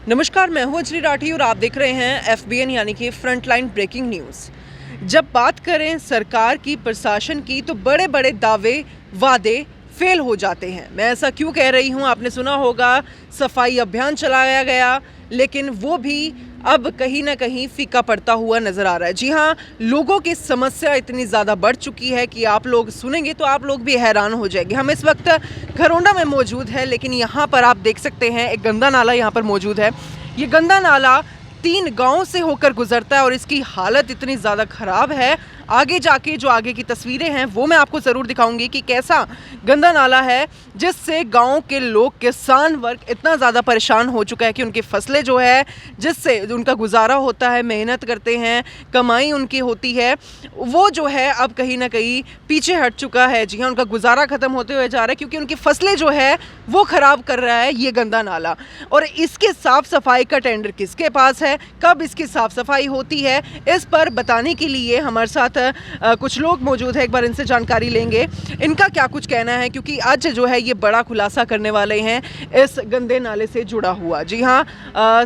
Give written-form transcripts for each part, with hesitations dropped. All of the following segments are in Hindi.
नमस्कार, मैं हूं अंजलि राठी और आप देख रहे हैं FBN यानी कि फ्रंटलाइन ब्रेकिंग न्यूज़। जब बात करें सरकार की, प्रशासन की, तो बड़े बड़े दावे वादे फेल हो जाते हैं। मैं ऐसा क्यों कह रही हूं? आपने सुना होगा सफाई अभियान चलाया गया, लेकिन वो भी अब कहीं ना कहीं फीका पड़ता हुआ नज़र आ रहा है। जी हाँ, लोगों की समस्या इतनी ज़्यादा बढ़ चुकी है कि आप लोग सुनेंगे तो आप लोग भी हैरान हो जाएंगे। हम इस वक्त घरोंडा में मौजूद है, लेकिन यहाँ पर आप देख सकते हैं एक गंदा नाला यहाँ पर मौजूद है। ये गंदा नाला 3 गांव से होकर गुजरता है और इसकी हालत इतनी ज़्यादा ख़राब है। आगे जाके जो आगे की तस्वीरें हैं वो मैं आपको ज़रूर दिखाऊंगी कि कैसा गंदा नाला है, जिससे गांव के लोग, किसान वर्ग इतना ज़्यादा परेशान हो चुका है कि उनकी फसलें जो है, जिससे उनका गुजारा होता है, मेहनत करते हैं, कमाई उनकी होती है, वो जो है अब कहीं ना कहीं पीछे हट चुका है। जी हाँ, उनका गुजारा ख़त्म होते हुए जा रहा है क्योंकि उनकी फसलें जो है वो ख़राब कर रहा है ये गंदा नाला। और इसके साफ़ सफाई का टेंडर किसके पास है, कब इसकी साफ़ सफाई होती है, इस पर बताने के लिए हमारे साथ कुछ लोग मौजूद हैं। एक बार इनसे जानकारी लेंगे इनका क्या कुछ कहना है, क्योंकि आज जो है ये बड़ा खुलासा करने वाले हैं इस गंदे नाले से जुड़ा हुआ। जी हाँ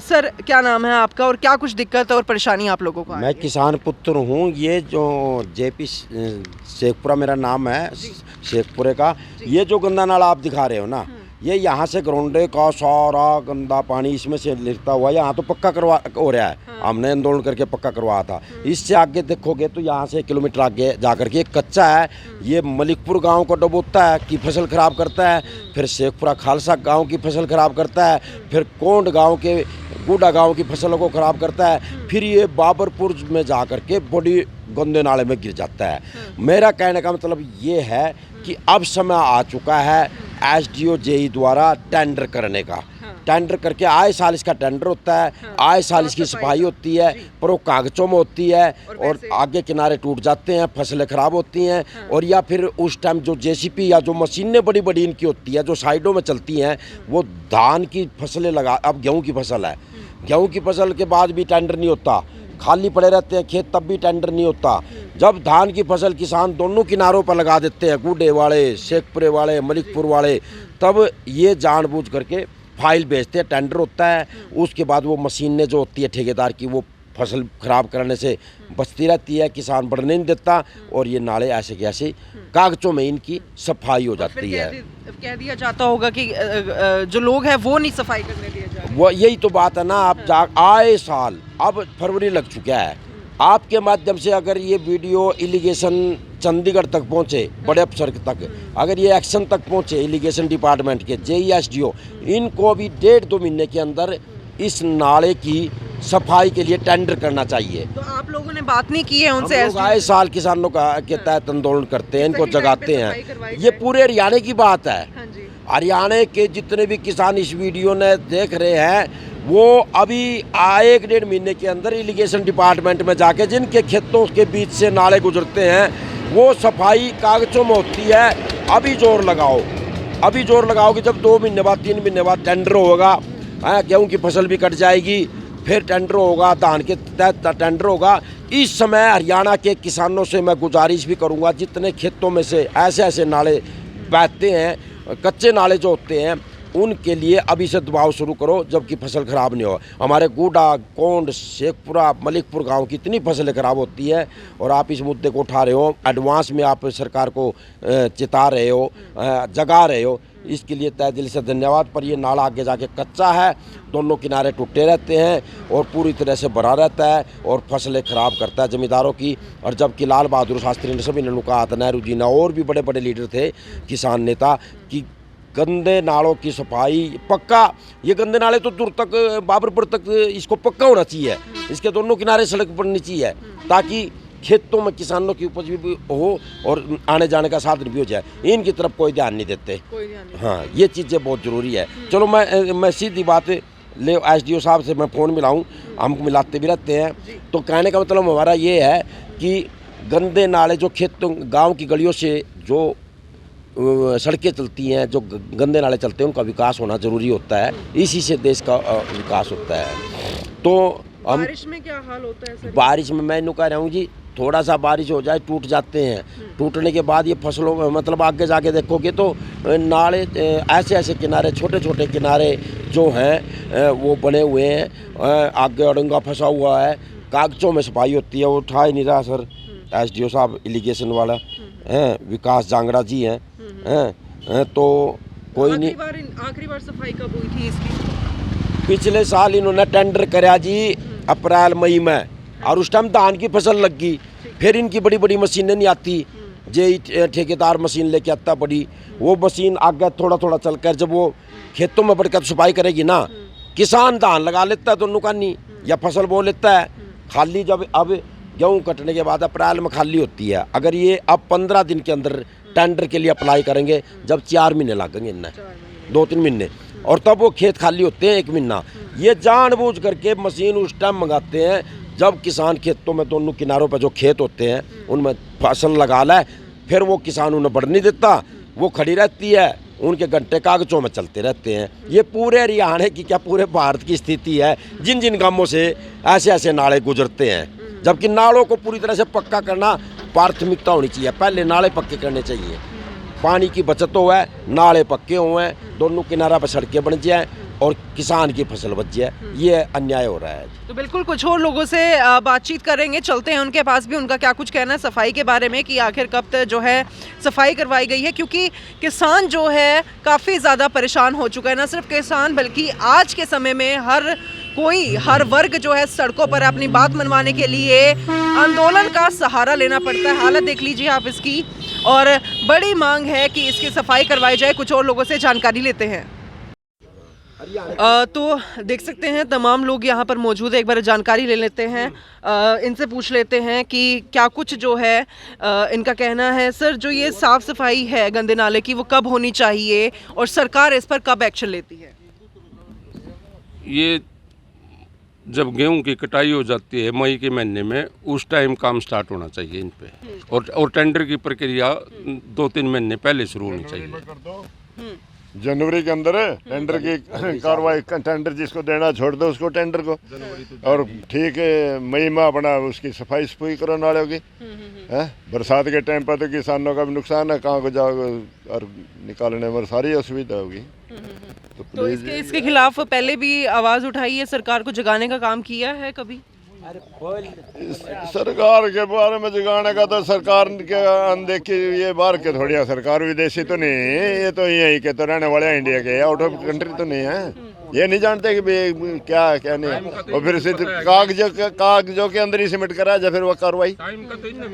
सर, क्या नाम है आपका और क्या कुछ दिक्कत और परेशानी आप लोगों को? मैं किसान पुत्र हूँ। ये जो JP शेखपुरा मेरा नाम है, शेखपुरे का। ये जो गंदा नाला आप दिखा रहे हो ना, ये यहाँ से घरोंडे का सारा गंदा पानी इसमें से लिखता हुआ यहाँ तो पक्का करवा हो रहा है। हमने आंदोलन करके पक्का करवाया था। इससे आगे देखोगे तो यहाँ से 1 किलोमीटर आगे जा करके एक कच्चा है। ये मलिकपुर गांव को डुबोता है की फसल खराब करता है, फिर शेखपुरा खालसा गांव की फसल खराब करता है, फिर कोंड गांव के गुडा गांव की फसलों को खराब करता है, फिर ये बाबरपुर में जा करके बड़ी गंदे नाले में गिर जाता है। मेरा कहने का मतलब ये है कि अब समय आ चुका है SDO JE द्वारा टेंडर करने का। टेंडर करके आए साल इसका टेंडर होता है, आए साल इसकी सफाई होती है, पर वो कागजों में होती है और आगे किनारे टूट जाते हैं, फसलें खराब होती हैं। और या फिर उस टाइम जो JCP या जो मशीनें बड़ी बड़ी इनकी होती है जो साइडों में चलती हैं, वो धान की फसलें लगा, अब गेहूँ की फसल है, गेहूँ की फसल के बाद भी टेंडर नहीं होता, खाली पड़े रहते हैं खेत तब भी टेंडर नहीं होता। जब धान की फसल किसान दोनों किनारों पर लगा देते हैं, गुडे वाले, शेखपुरे वाले, मलिकपुर वाले, तब ये जानबूझ करके फाइल भेजते हैं, टेंडर होता है। उसके बाद वो मशीनें जो होती है ठेकेदार की, वो फसल खराब करने से बचती रहती है, किसान बढ़ने नहीं देता और ये नाले ऐसे के ऐसे कागजों में इनकी सफाई हो जाती है। कह दिया जाता होगा कि जो लोग हैं वो नहीं सफाई करने दिया जाए। वो यही तो बात है ना। आप आए साल, अब फरवरी लग चुका है, आपके माध्यम से अगर ये वीडियो इरिगेशन चंडीगढ़ तक पहुँचे, बड़े अफसर तक, अगर ये एक्शन तक पहुँचे इरिगेशन डिपार्टमेंट के JE SDO, इनको भी 1.5-2 महीने के अंदर इस नाले की सफाई के लिए टेंडर करना चाहिए। तो आप लोगों ने बात नहीं की है उनसे? हम लोग आए साल किसानों का के तहत आंदोलन करते हैं, इनको जगाते हैं। ये पूरे हरियाणा की बात है। हरियाणा के जितने भी किसान इस वीडियो ने देख रहे हैं, वो अभी 1-1.5 महीने के अंदर इरिगेशन डिपार्टमेंट में जाके जिनके खेतों के बीच से नाले गुजरते हैं, वो सफाई कागजों में होती है। अभी जोर लगाओ, अभी जोर लगाओ कि जब 2 महीने बाद, 3 महीने बाद टेंडर होगा, गेहूँ की फसल भी कट जाएगी, फिर टेंडर होगा, धान के तहत टेंडर होगा। इस समय हरियाणा के किसानों से मैं गुजारिश भी करूंगा, जितने खेतों में से ऐसे ऐसे नाले बहते हैं, कच्चे नाले जो होते हैं, उनके लिए अभी से दबाव शुरू करो जबकि फसल खराब नहीं हो। हमारे गुडा, कोंड, शेखपुरा, मलिकपुर गांव की इतनी फसलें खराब होती है और आप इस मुद्दे को उठा रहे हो, एडवांस में आप सरकार को चिता रहे हो, जगा रहे हो, इसके लिए तहे दिल से धन्यवाद। पर ये नाला आगे जाके कच्चा है, दोनों किनारे टूटे रहते हैं और पूरी तरह से भरा रहता है और फसलें खराब करता है ज़मींदारों की। और जबकि लाल बहादुर शास्त्री ने, सभी ने कहा था, नेहरू जी ने, और भी बड़े बड़े लीडर थे, किसान नेता, कि गंदे नालों की सफाई पक्का, ये गंदे नाले तो दूर तक बाबरपुर तक इसको पक्का होना चाहिए, इसके दोनों किनारे सड़क बननी चाहिए ताकि खेतों में किसानों की उपज भी हो और आने जाने का साधन भी हो जाए। इनकी तरफ कोई ध्यान नहीं देते। हाँ, ये चीज़ें बहुत ज़रूरी है। चलो मैं सीधी बात ले SDO साहब से मैं फ़ोन मिलाऊँ, हम मिलाते भी रहते हैं। तो कहने का मतलब हमारा ये है कि गंदे नाले जो खेतों गाँव की गलियों से जो सड़कें चलती हैं, जो गंदे नाले चलते हैं, उनका विकास होना ज़रूरी होता है। इसी से देश का विकास होता है। तो बारिश में क्या हाल होता है सर? बारिश में मैं कह रहा हूँ जी, थोड़ा सा बारिश हो जाए टूट जाते हैं। टूटने के बाद ये फसलों में मतलब आगे जाके देखोगे तो नाले ऐसे ऐसे किनारे छोटे छोटे किनारे जो हैं वो बने हुए हैं। आगे अड़ंगा फंसा हुआ है, कागजों में सफाई होती है, वो उठा ही नहीं रहा सर। SDO साहब इरिगेशन वाला हैं, विकास जांगड़ा जी हैं, तो कोई नहीं। आखिरी बार सफाई कब हुई थी इसकी? पिछले साल इन्होंने टेंडर कराया जी अप्रैल मई में, और उस टाइम धान की फसल लग गई। फिर इनकी बड़ी बड़ी मशीनें नहीं आती, जे ठेकेदार मशीन लेके आता बड़ी, वो मशीन आगे थोड़ा थोड़ा चलकर जब वो खेतों में बढ़कर सफाई करेगी ना, किसान धान लगा लेता है तो नुकानी या फसल बो लेता है खाली। जब अब गेहूँ कटने के बाद अप्रैल में खाली होती है, अगर ये अब 15 दिन के अंदर टेंडर के लिए अप्लाई करेंगे, जब 4 महीने लगेंगे इन्हें, 2-3 महीने, और तब वो खेत खाली होते हैं 1 महीना। ये जानबूझ करके मशीन उस टाइम मंगाते हैं जब किसान खेतों में दोनों किनारों पर जो खेत होते हैं उनमें फसल लगा लाए, फिर वो किसान उन्हें बढ़ नहीं देता, वो खड़ी रहती है, उनके घंटे कागजों में चलते रहते हैं। ये पूरे हरियाणा की क्या पूरे भारत की स्थिति है। जिन जिन गांवों से ऐसे ऐसे नाले गुजरते हैं, जबकि नालों को पूरी तरह से पक्का करना प्राथमिकता होनी चाहिए। पहले नाले पक्के करने चाहिए, पानी की बचत हो है, नाले पक्के हुए हैं, दोनों किनारा पर सड़कें बन जाए और किसान की फसल बच जाए। ये अन्याय हो रहा है। तो बिल्कुल कुछ और लोगों से बातचीत करेंगे, चलते हैं उनके पास भी, उनका क्या कुछ कहना है सफाई के बारे में कि आखिर कब तक जो है सफाई करवाई गई है। क्योंकि किसान जो है काफ़ी ज़्यादा परेशान हो चुका है। ना सिर्फ किसान बल्कि आज के समय में हर वर्ग जो है सड़कों पर अपनी बात मनवाने के लिए आंदोलन का सहारा लेना पड़ता है। हालत देख लीजिए आप इसकी, और बड़ी मांग है कि इसकी सफाई करवाई जाए। कुछ और लोगों से जानकारी लेते हैं। तो देख सकते हैं तमाम लोग यहाँ पर मौजूद है, एक बार जानकारी ले लेते हैं, इनसे पूछ लेते हैं कि क्या कुछ जो है इनका कहना है। सर, जो ये साफ़ सफाई है गंदे नाले की, वो कब होनी चाहिए और सरकार इस पर कब एक्शन लेती है? ये जब गेहूं की कटाई हो जाती है मई के महीने में, उस टाइम काम स्टार्ट होना चाहिए इन पे, और टेंडर की प्रक्रिया 2-3 महीने पहले शुरू होनी चाहिए। जनवरी के अंदर टेंडर की कार्रवाई, टेंडर जिसको देना छोड़ दो उसको टेंडर को, और ठीक है मई में अपना उसकी सफाई सफाई करो नालों की। बरसात के टाइम पर तो किसानों का भी नुकसान है, कहाँ को जाओगे और निकालने में सारी असुविधा होगी। तो इसके खिलाफ पहले भी आवाज़ उठाई है, सरकार को जगाने का काम किया है कभी? सरकार के बारे में जगाने का तो सरकार के अनदेखी, ये बाहर के थोड़ी है सरकार, विदेशी तो नहीं, ये तो यहीं के तो रहने वाले इंडिया के, आउट ऑफ कंट्री तो नहीं है। ये नहीं जानते कि क्या क्या नहीं, और फिर से कागजों के अंदर ही सिमट करा जाए फिर वह कार्रवाई,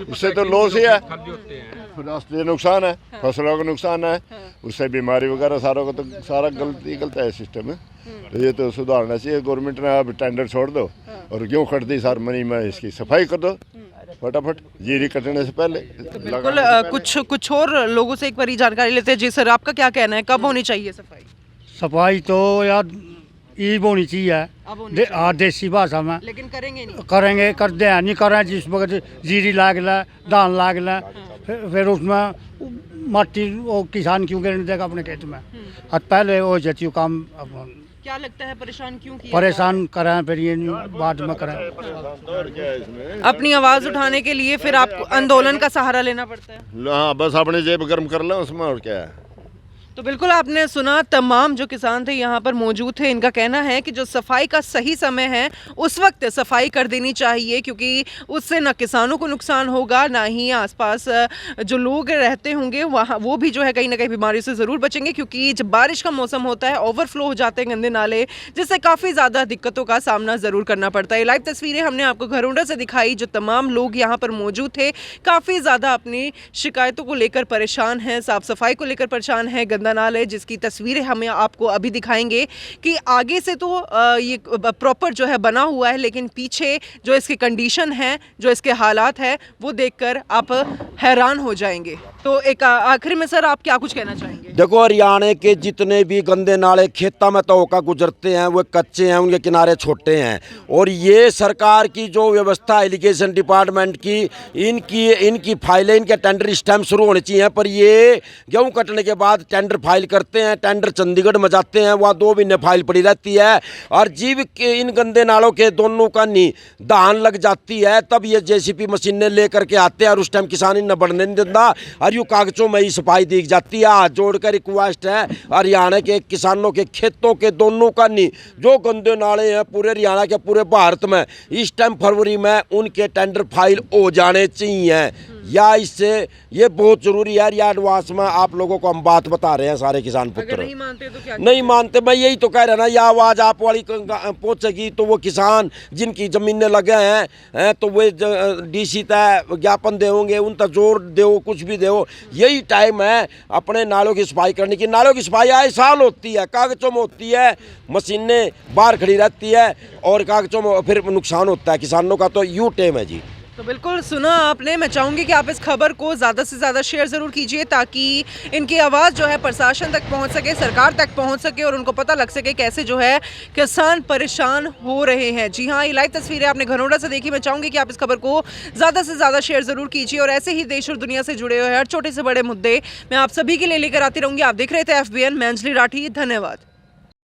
उससे तो लॉस ही है, राष्ट्रीय नुकसान है, फसलों का नुकसान है, उससे बीमारी वगैरह सारों का, तो सारा गलत है सिस्टम है। तो ये तो सुधारना चाहिए गवर्नमेंट ने। अब टेंडर छोड़ दो और क्यों खरीदी सार मनी में इसकी सफाई कर दो फटाफट, जीरी कटने से पहले। तो बिल्कुल कुछ और लोगों से एक बार जानकारी लेते हैं। जी सर, आपका क्या कहना है, कब होनी चाहिए सफाई? सफाई तो यार ईब होनी चाहिए, देसी भाषा में। लेकिन करेंगे नहीं? करेंगे, कर दे नहीं करें, जिस वक्त जीरी लाग ले, धान लाग ले, फिर उसमें माटी वो किसान क्यों गिरने देगा अपने खेत में? पहले वो जतियों काम क्या लगता है परेशान क्यों किया? परेशान करें, फिर ये बाद में करें। अपनी आवाज उठाने के लिए फिर आपको आंदोलन का सहारा लेना पड़ता है। हाँ, बस अपनी जेब गर्म कर लें उसमें, और क्या है। तो बिल्कुल आपने सुना, तमाम जो किसान थे यहाँ पर मौजूद थे, इनका कहना है कि जो सफाई का सही समय है उस वक्त सफाई कर देनी चाहिए, क्योंकि उससे ना किसानों को नुकसान होगा, ना ही आसपास जो लोग रहते होंगे वहाँ वो भी जो है कहीं ना कहीं बीमारियों से ज़रूर बचेंगे। क्योंकि जब बारिश का मौसम होता है ओवरफ्लो हो जाते हैं गंदे नाले, जिससे काफ़ी ज़्यादा दिक्कतों का सामना ज़रूर करना पड़ता है। लाइव तस्वीरें हमने आपको घरोंडा से दिखाई, जो तमाम लोग यहाँ पर मौजूद थे काफ़ी ज़्यादा अपनी शिकायतों को लेकर परेशान हैं, साफ़ सफाई को लेकर परेशान हैं। गंदा नाल है जिसकी तस्वीरें हमें आपको अभी दिखाएंगे कि आगे से तो ये प्रॉपर जो है बना हुआ है, लेकिन पीछे जो इसकी कंडीशन है, जो इसके हालात है, वो देखकर आप हैरान हो जाएंगे। तो एक आखिर में सर आप क्या कुछ कहना चाहेंगे? देखो, हरियाणा के जितने भी गंदे नाले खेतों में तो होकर गुजरते हैं, वो कच्चे हैं, उनके किनारे छोटे हैं, और ये सरकार की जो व्यवस्था इरिगेशन डिपार्टमेंट की, इनकी फाइलें, इनके टेंडर इस टाइम शुरू होने चाहिए। पर ये गेहूँ कटने के बाद टेंडर टेंडर फाइल करते हैं, टेंडर चंडीगढ़ में जाते हैं, वहाँ 2 महीने फाइल पड़ी रहती है और जीव के इन गंदे नालों के दोनों का नी धान लग जाती है, तब ये जेसीबी मशीनें लेकर के आते हैं और उस टाइम किसान इन्हें बढ़ने नहीं देता और यूँ कागजों में ही सफाई दी जाती है। हाथ जोड़कर रिक्वेस्ट है हरियाणा के किसानों के खेतों के दोनों का नी जो गंदे नाले हैं पूरे हरियाणा के पूरे भारत में इस टाइम फरवरी में उनके टेंडर फाइल हो जाने चाहिए या इससे ये बहुत जरूरी है। या एडवांस में आप लोगों को हम बात बता रहे हैं सारे किसान अगर पुत्र नहीं मानते तो क्या नहीं मानते, मैं यही तो कह रहा ना, या आवाज़ आप वाली पहुंचेगी तो वो किसान जिनकी ज़मीनें लगे हैं तो वे डीसी तय ज्ञापन दे होंगे, उन तक जोर दो, कुछ भी दो। यही टाइम है अपने नालों की सफाई करने की। नालों की सफाई आए साल होती है, कागजों में होती है, मशीनें बाहर खड़ी रहती है और कागजों में फिर नुकसान होता है किसानों का। तो यू टाइम है जी। तो बिल्कुल सुना आपने। मैं चाहूँगी कि आप इस खबर को ज़्यादा से ज़्यादा शेयर ज़रूर कीजिए ताकि इनकी आवाज़ जो है प्रशासन तक पहुँच सके, सरकार तक पहुँच सके और उनको पता लग सके कैसे जो है किसान परेशान हो रहे हैं। जी हाँ, ये लाइव तस्वीरें आपने घनौड़ा से देखी। मैं चाहूँगी कि आप इस खबर को ज़्यादा से ज़्यादा शेयर ज़रूर कीजिए और ऐसे ही देश और दुनिया से जुड़े हुए हर छोटे से बड़े मुद्दे मैं आप सभी के लिए लेकर आती रहूँगी। आप देख रहे थे FBN, मैं अंजलि राठी। धन्यवाद।